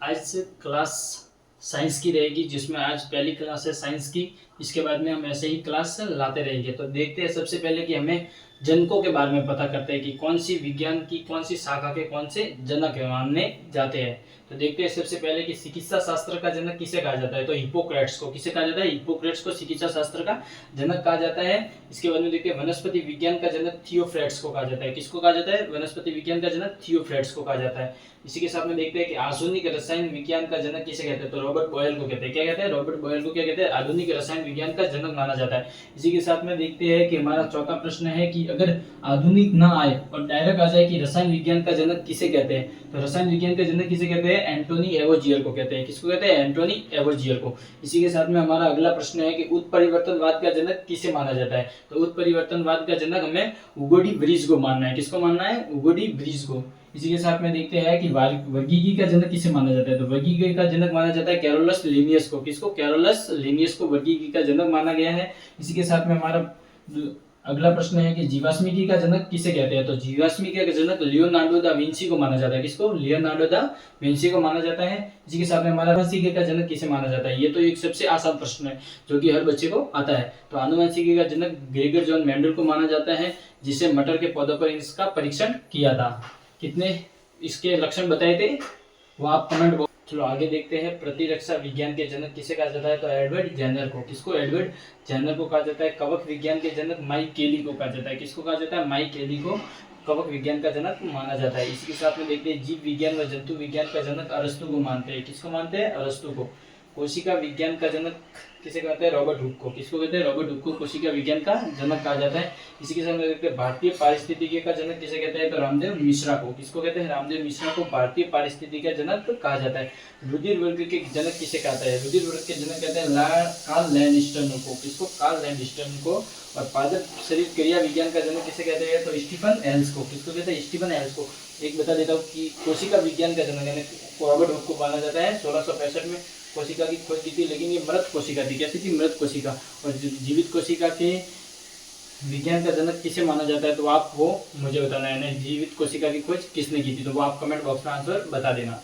आज से class science की रहेगी, जिसमें आज पहली क्लास है साइंस की। इसके बाद में हम ऐसे ही क्लास लाते रहेंगे। तो देखते हैं सबसे पहले कि हमें जनकों के बारे में पता करते हैं कि कौन सी विज्ञान की कौन सी शाखा के कौन से जनक मानने जाते हैं। तो देखते हैं सबसे पहले कि चिकित्सा शास्त्र का जनक किसे कहा जाता है। तो हिप्पोक्रेट्स को किसे कहा जाता है, हिप्पोक्रेट्स को चिकित्सा शास्त्र का जनक कहा जाता है। इसके बाद में देखते हैं वनस्पति विज्ञान का जनक थियोफ्रेट्स को कहा जाता है। किसको कहा जाता है, वनस्पति विज्ञान का जनक थियोफ्रेट्स को कहा जाता है। इसी के साथ में देखते हैं कि आधुनिक रसायन विज्ञान का जनक किसे कहते हैं। तो रॉबर्ट बॉयल को कहते हैं। क्या कहते हैं, रॉबर्ट बॉयल को क्या कहते हैं, आधुनिक रसायन विज्ञान का जनक माना जाता है। इसी के साथ में देखते हैं कि हमारा चौथा प्रश्न है कि अगर आधुनिक ना आए और डायरेक्ट आ जाए कि रसायन विज्ञान का जनक किसे कहते हैं। तो रसायन विज्ञान का जनक किसे कहते हैं, एंटोनी एवोजियर को कहते हैं। किसको कहते हैं, एंटोनी एवोजियर को। इसी के साथ में हमारा अगला प्रश्न है कि उत्परिवर्तनवाद का जनक किसे माना जाता है। तो उत्परिवर्तनवाद का जनक हमें हुगो डी व्रीज को मानना है। किसको मानना है, हुगो डी व्रीज को। इसी के साथ में देखते हैं कि वर्गीकी का जनक किसे माना जाता है। तो वर्गीकी का जनक माना जाता है कैरोलस लिनियस को। किसको, कैरोलस लिनियस को वर्गीकी का जनक माना गया है। इसी के साथ में हमारा अगला प्रश्न है कि जीवाश्मिकी का जनक किसे कहते हैं। तो जीवाश्मिकी का जनक लियोनार्डो दा विंची को माना जाता है। किसको, लियोनार्डो दा विंची को माना जाता है। इसी के साथ में हमारा आनुवंशिकी का जनक किसे माना जाता है। ये तो एक सबसे आसान प्रश्न है जो कि हर बच्चे को आता है। तो आनुवंशिकी का जनक ग्रेगर जॉन मेंडल को माना जाता है, जिसे मटर के पौधों पर इसका परीक्षण किया था। कितने इसके लक्षण बताए थे वो आप कमेंट बॉक्स। चलो आगे देखते हैं, प्रतिरक्षा विज्ञान के जनक किसे कहा जाता है। तो एडवर्ड जेनर को। किसको, एडवर्ड जेनर को कहा जाता है। कवक विज्ञान के जनक माइक केली को कहा जाता है। किसको कहा जाता है, माइक केली को कवक विज्ञान का जनक माना जाता है। इसी के साथ में देखते हैं जीव विज्ञान व जंतु विज्ञान का जनक अरस्तु को मानते हैं। किसको मानते हैं, अरस्तु को। कोशिका विज्ञान का जनक किसे कहते हैं, रॉबर्ट हुक को। किसको कहते हैं, रॉबर्ट हुक को कोशिका विज्ञान का जनक कहा जाता है। इसी के साथ में देखते हैं भारतीय पारिस्थितिकी का जनक किसे कहते हैं। तो रामदेव मिश्रा को। किसको कहते हैं, रामदेव मिश्रा को भारतीय पारिस्थितिकी का जनक कहा जाता है। रुधिर वर्ग के जनक किसे कहता है। रुधिर वर्ग के जनक कहते हैं कार्ल लैंडस्टर्न को। किसको, कार्ल लैंडस्टर्न को। और पादप शरीर क्रिया विज्ञान का जनक किसे कहते हैं। तो स्टीफन हेल्स को। किसको कहते हैं, स्टीफन हेल्स को। एक बता देता हूँ कि कोशिका विज्ञान का जनक यानी रॉबर्ट हुक को माना जाता है। 1665 में कोशिका की खोज की थी, लेकिन ये मृत कोशिका थी। कैसी थी, मृत कोशिका। और जीवित कोशिका के विज्ञान का जनक किसे माना जाता है, तो आप वो मुझे बताना है। जीवित कोशिका की खोज किसने की थी, तो वो आप कमेंट बॉक्स में आंसर बता देना।